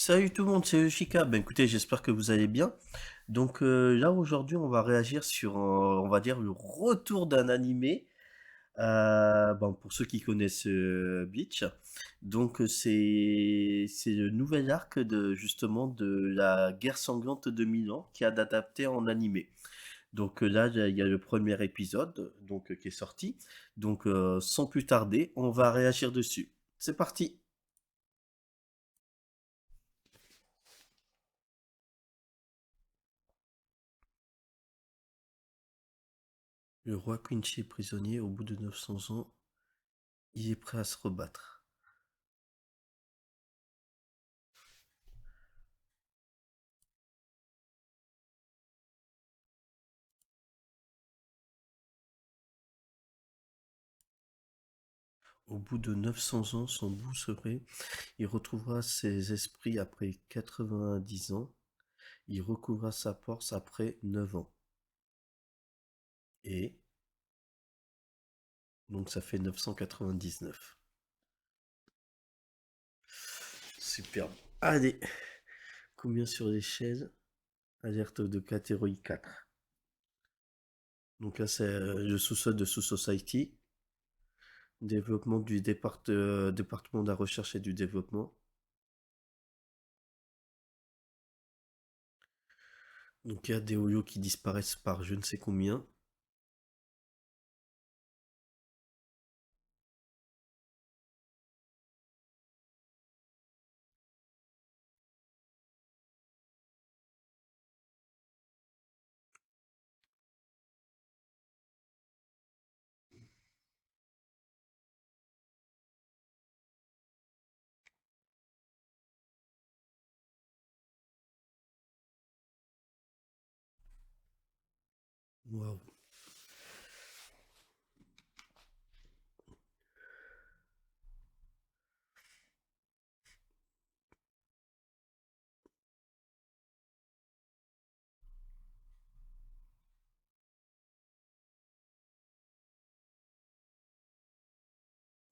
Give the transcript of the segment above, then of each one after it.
Salut tout le monde, c'est Yoshika. Ben écoutez, j'espère que vous allez bien. Là aujourd'hui, on va réagir sur, on va dire, le retour d'un animé. Pour ceux qui connaissent Bleach, c'est le nouvel arc de justement de la guerre sanglante de Milan qui a adapté en animé. Là, il y a le premier épisode qui est sorti. Sans plus tarder, on va réagir dessus. C'est parti. Le roi Quincy est prisonnier au bout de 900 ans. Il est prêt à se rebattre. Au bout de 900 ans, son bout serait. Il retrouvera ses esprits après 90 ans. Il recouvra sa force après 9 ans. Et donc ça fait 999. Superbe. Allez, combien sur l'échelle? Alerte de catégorie 4. Donc là, c'est le sous-sol de Sous Society. Développement du département de la recherche et du développement. Donc il y a des Oyo qui disparaissent par je ne sais combien. Waouh.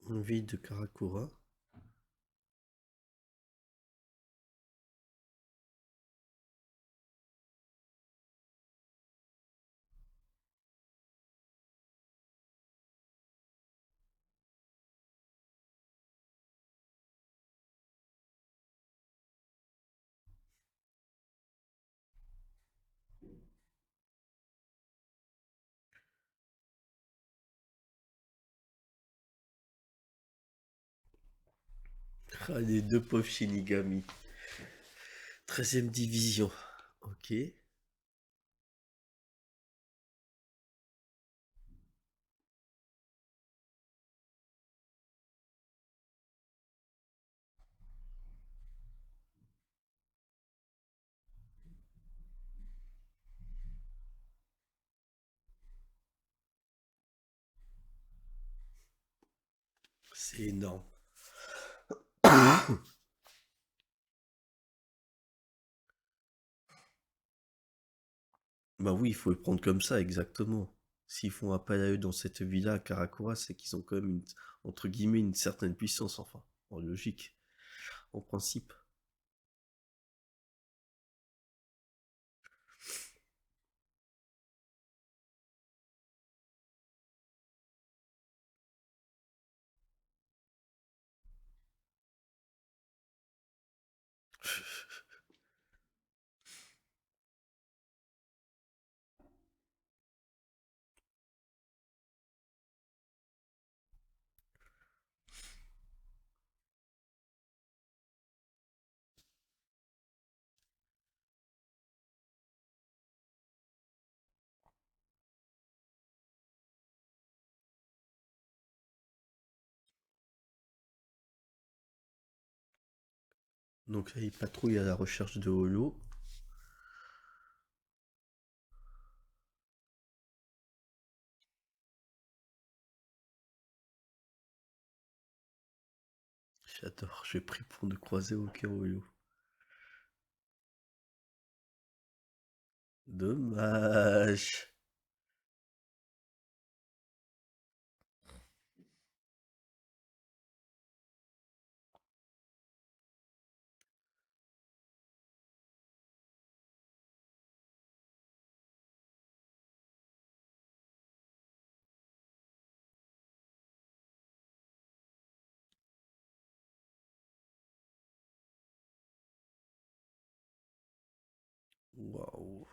Vie de Karakura. Ah, les deux pauvres Shinigami. 13e division. Ok. C'est énorme. Bah oui, il faut le prendre comme ça, exactement. S'ils font appel à eux dans cette villa à Karakura, c'est qu'ils ont quand même, entre guillemets, une certaine puissance, enfin, en logique, en principe. Donc là, ils patrouillent à la recherche de Holo. J'adore, j'ai pris pour ne croiser aucun Holo. Dommage. Waouh.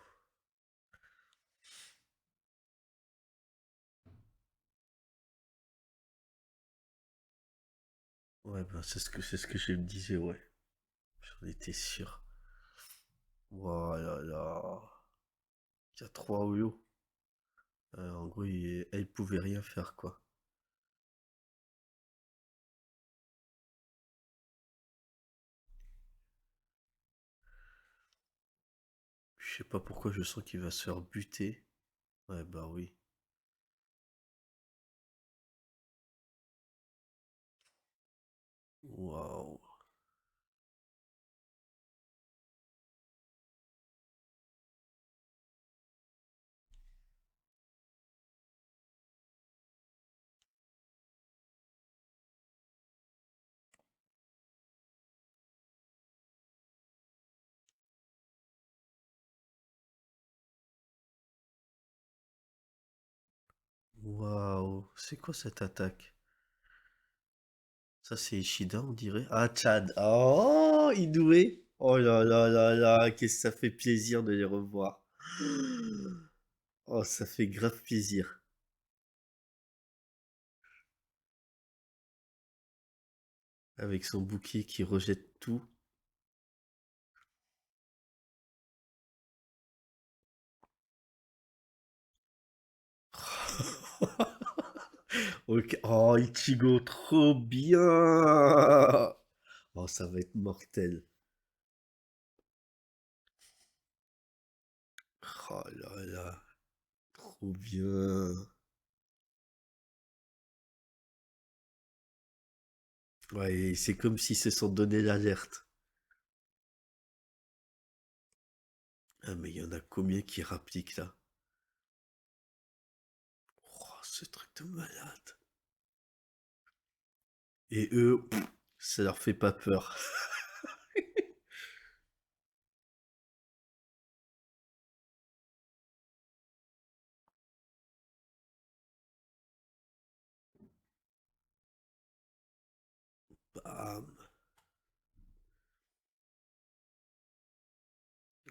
Ouais, bah, c'est ce que je me disais, ouais. J'en étais sûr. Voilà, là. Il y a trois Oyo. En gros, elle pouvait rien faire, quoi. Je sais pas pourquoi je sens qu'il va se faire buter. Ouais, bah oui. Waouh. Waouh. C'est quoi cette attaque? Ça, c'est Ishida, on dirait. Ah, Chad. Oh, Inoue. Oh là là là là. Qu'est-ce que ça fait plaisir de les revoir. Oh, ça fait grave plaisir. Avec son bouquet qui rejette tout. Ok. Oh, Ichigo, trop bien. Oh, ça va être mortel. Oh là là, trop bien. Ouais, et c'est comme s'ils se sont donné l'alerte. Ah, mais il y en a combien qui rappliquent là? Oh, ce truc de malade. Et eux, ça leur fait pas peur. Bam.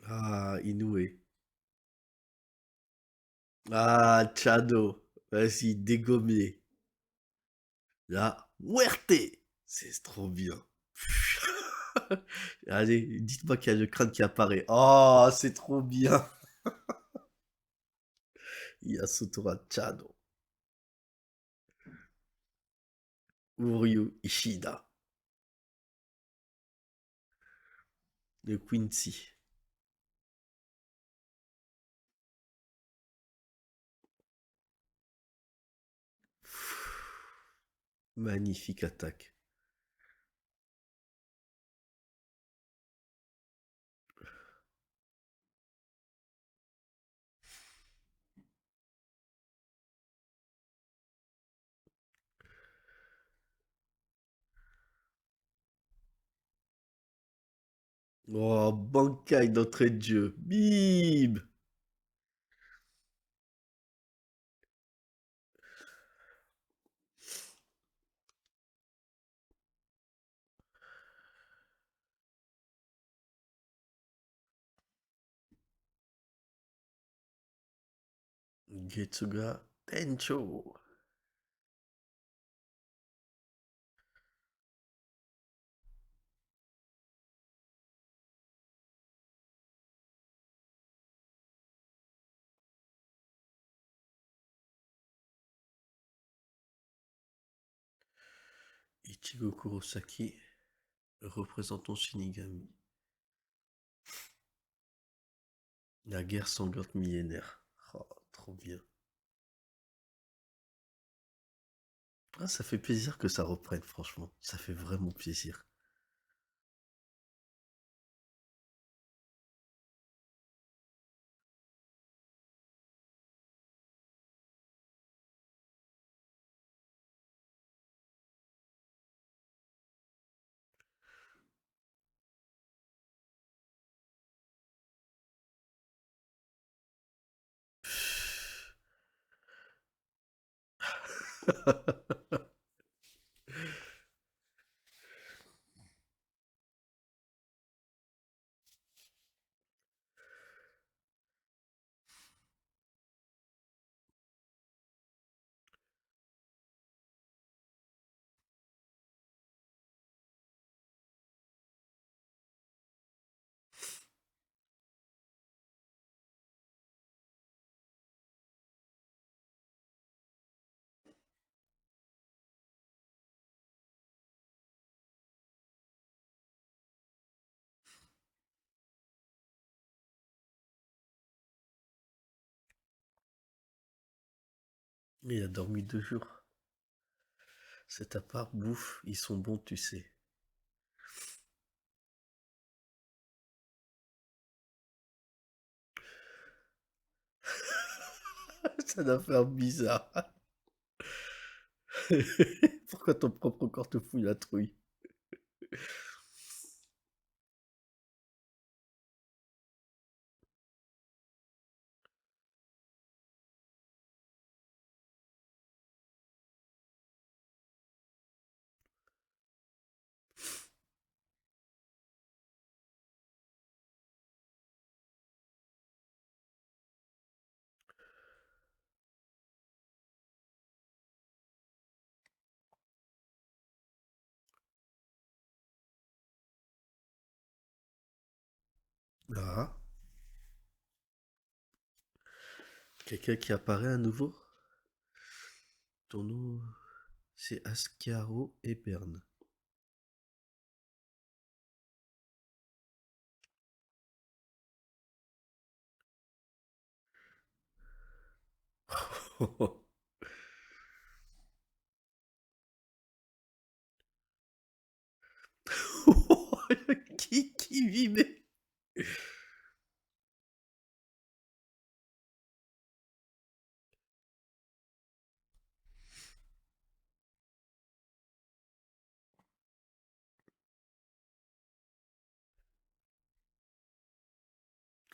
Ah, Inoue. Ah, Chado. Vas-y, dégommé. Là, muerte. C'est trop bien. Allez, dites-moi qu'il y a le crâne qui apparaît. Oh, c'est trop bien. Yasutora Chado. Uryu Ishida. Le Quincy. Magnifique attaque. Oh, Bankai d'entrée de jeu. Bim. Getsuga Tencho. Ichigo Kurosaki. Représentons Shinigami. La guerre sanglante millénaire. Oh, trop bien. Ah, ça fait plaisir que ça reprenne, franchement. Ça fait vraiment plaisir. Il a dormi 2 jours. C'est à part bouffe, ils sont bons, tu sais. Ça doit faire bizarre. Pourquoi ton propre corps te fout la trouille? Ah, quelqu'un qui apparaît à nouveau? Ton nom, c'est Ascaro et Berne. Qui vivait?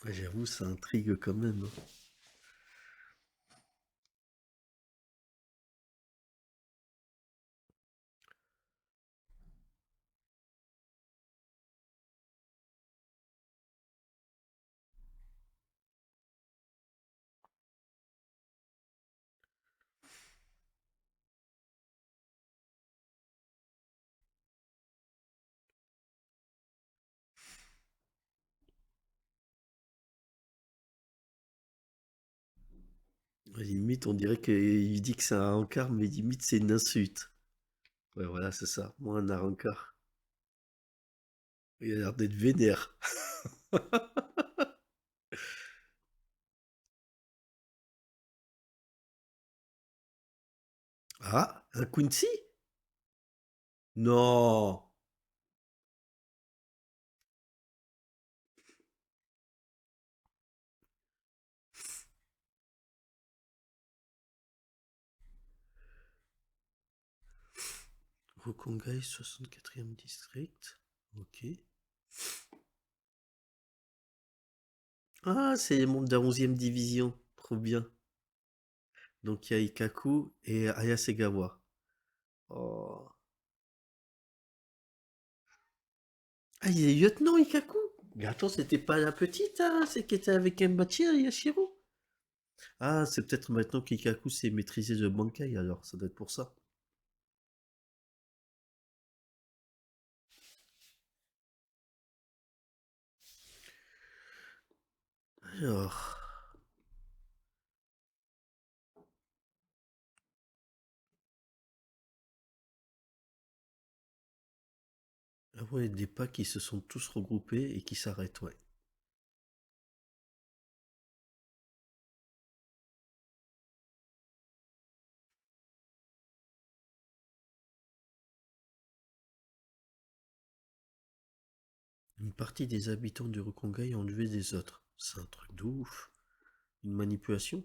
Ouais, j'avoue, ça intrigue quand même, hein. Limite, on dirait qu'il dit que c'est un encart, mais limite, c'est une insulte. Ouais, voilà, c'est ça. Moi, un encart. Il a l'air d'être vénère. Ah, un Quincy? Non. Rokongai, 64e district. Ok. Ah, c'est les membres de la 11e division. Trop bien. Donc, il y a Ikaku et Ayasegawa. Oh. Ah, il est lieutenant Ikaku? Mais attends, c'était pas la petite, hein, c'est qui était avec Mbachi et Yashiro? Ah, c'est peut-être maintenant qu'Ikaku s'est maîtrisé de Bankai, alors ça doit être pour ça. Alors. Ah ouais, des packs qui se sont tous regroupés et qui s'arrêtent, ouais. Une partie des habitants du Rokongai ont enlevé des autres. C'est un truc de ouf. Une manipulation?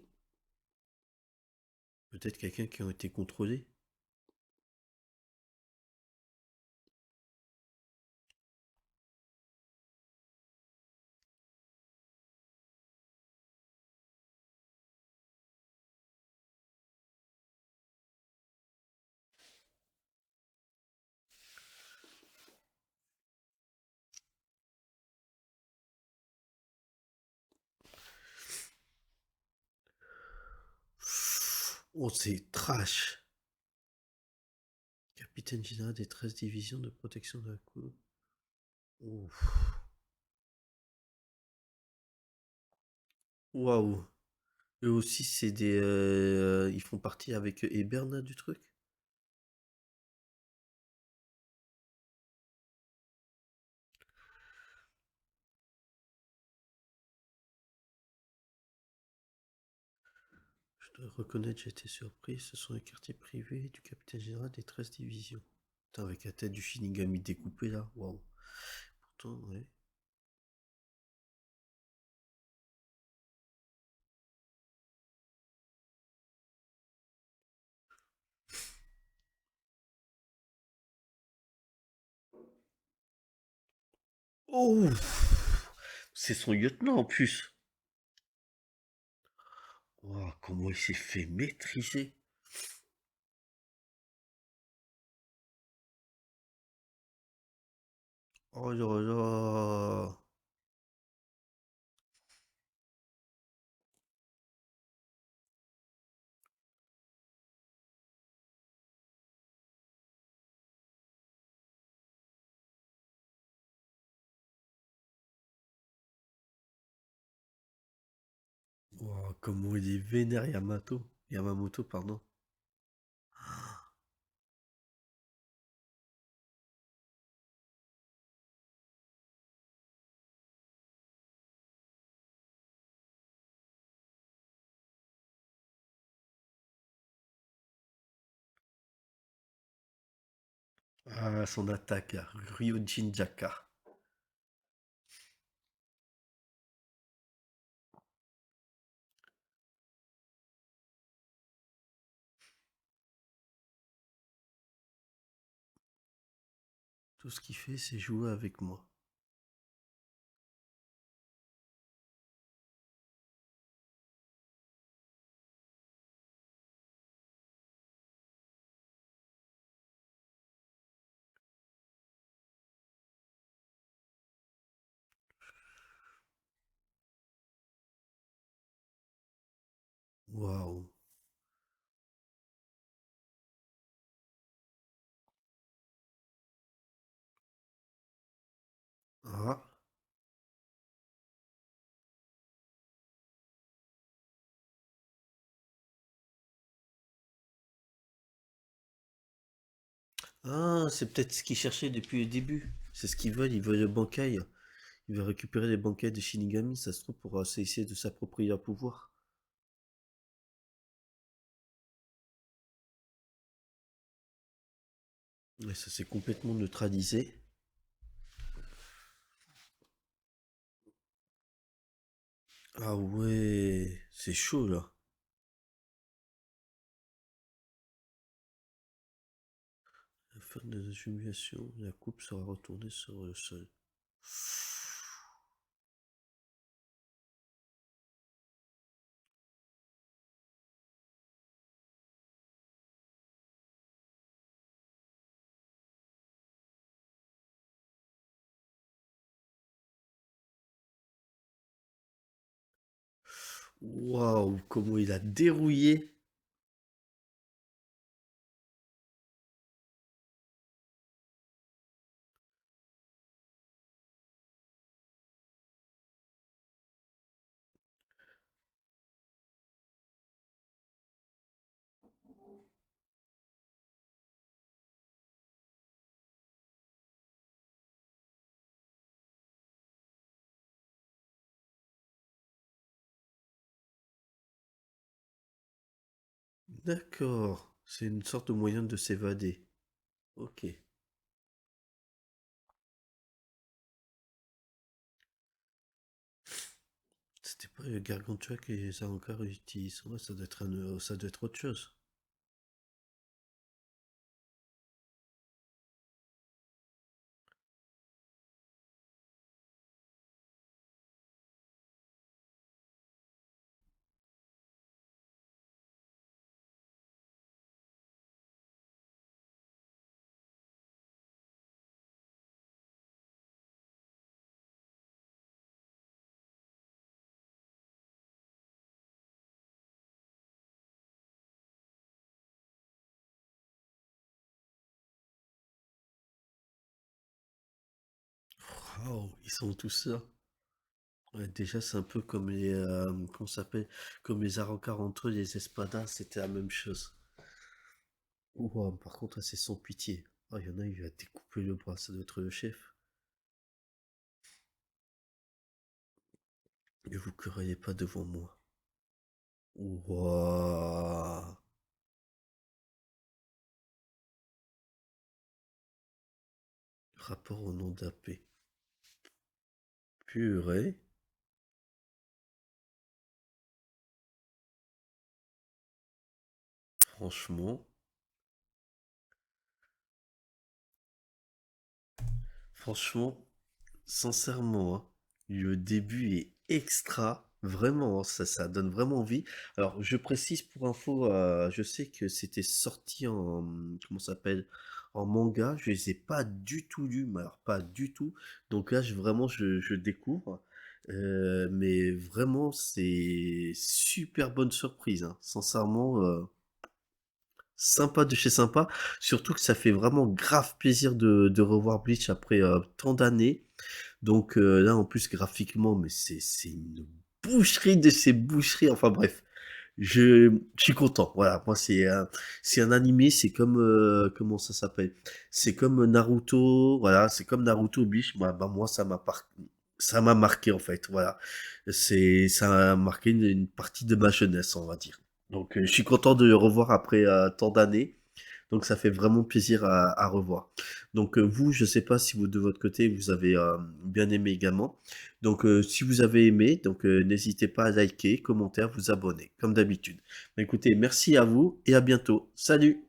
Peut-être quelqu'un qui a été contrôlé? Oh, c'est trash. Capitaine général des 13 divisions de protection de la cour. Ouf. Waouh. Eux aussi, c'est des. Ils font partie avec Ebern du truc? De reconnaître, j'ai été surpris. Ce sont les quartiers privés du capitaine général des 13 divisions. Putain, avec la tête du Shinigami découpée là. Waouh. Pourtant, ouais. Oh, c'est son lieutenant en plus. Waouh, comment il s'est fait maîtriser. Oh là là. Waouh, comment il est vénère Yamato. Yamamoto, pardon. Ah, son attaque là. Ryujin Jaka. Tout ce qu'il fait, c'est jouer avec moi. Waouh. Ah. Ah, c'est peut-être ce qu'ils cherchaient depuis le début. C'est ce qu'ils veulent, ils veulent le Bankai. Ils veulent récupérer les Bankai de Shinigami, ça se trouve, pour essayer de s'approprier leur pouvoir. Ouais, ça s'est complètement neutralisé. Ah ouais, c'est chaud là. La fin de la jubilation, la coupe sera retournée sur le sol. Waouh, comment il a dérouillé. D'accord, c'est une sorte de moyen de s'évader. Ok. C'était pas le Gargantua qui les a encore utilisés. Ouais, ça doit être ça doit être autre chose. Waouh, ils sont tous là. Ouais, déjà, c'est un peu comme les, comment ça s'appelle, comme les Arrancar entre eux, les Espadas, c'était la même chose. Ouah, par contre, là, c'est sans pitié. Oh, il y en a, il lui a découpé le bras, ça doit être le chef. Ne vous querellez pas devant moi. Waouh. Rapport au nom d'AP. Purée. Franchement, franchement, sincèrement, hein, le début est extra. Vraiment, hein, ça donne vraiment envie. Alors, je précise pour info, je sais que c'était sorti en, comment ça s'appelle, en manga. Je les ai pas du tout lus, mais alors pas du tout. Donc là, vraiment, je découvre. Mais vraiment, c'est super bonne surprise, hein. Sincèrement, sympa de chez sympa. Surtout que ça fait vraiment grave plaisir de revoir Bleach après tant d'années. Donc là, en plus, graphiquement, mais c'est une boucherie de ces boucheries. Enfin bref, je suis content. Voilà, moi, c'est un animé, c'est comme, comment ça s'appelle? C'est comme Naruto, voilà, c'est comme Naruto Bleach. Moi, ça m'a marqué, en fait. Voilà. Ça a marqué une partie de ma jeunesse, on va dire. Donc, je suis content de le revoir après tant d'années. Donc ça fait vraiment plaisir à revoir. Donc vous, je sais pas si vous de votre côté vous avez bien aimé également. Donc si vous avez aimé, donc n'hésitez pas à liker, commenter, vous abonner, comme d'habitude. Écoutez, merci à vous et à bientôt. Salut!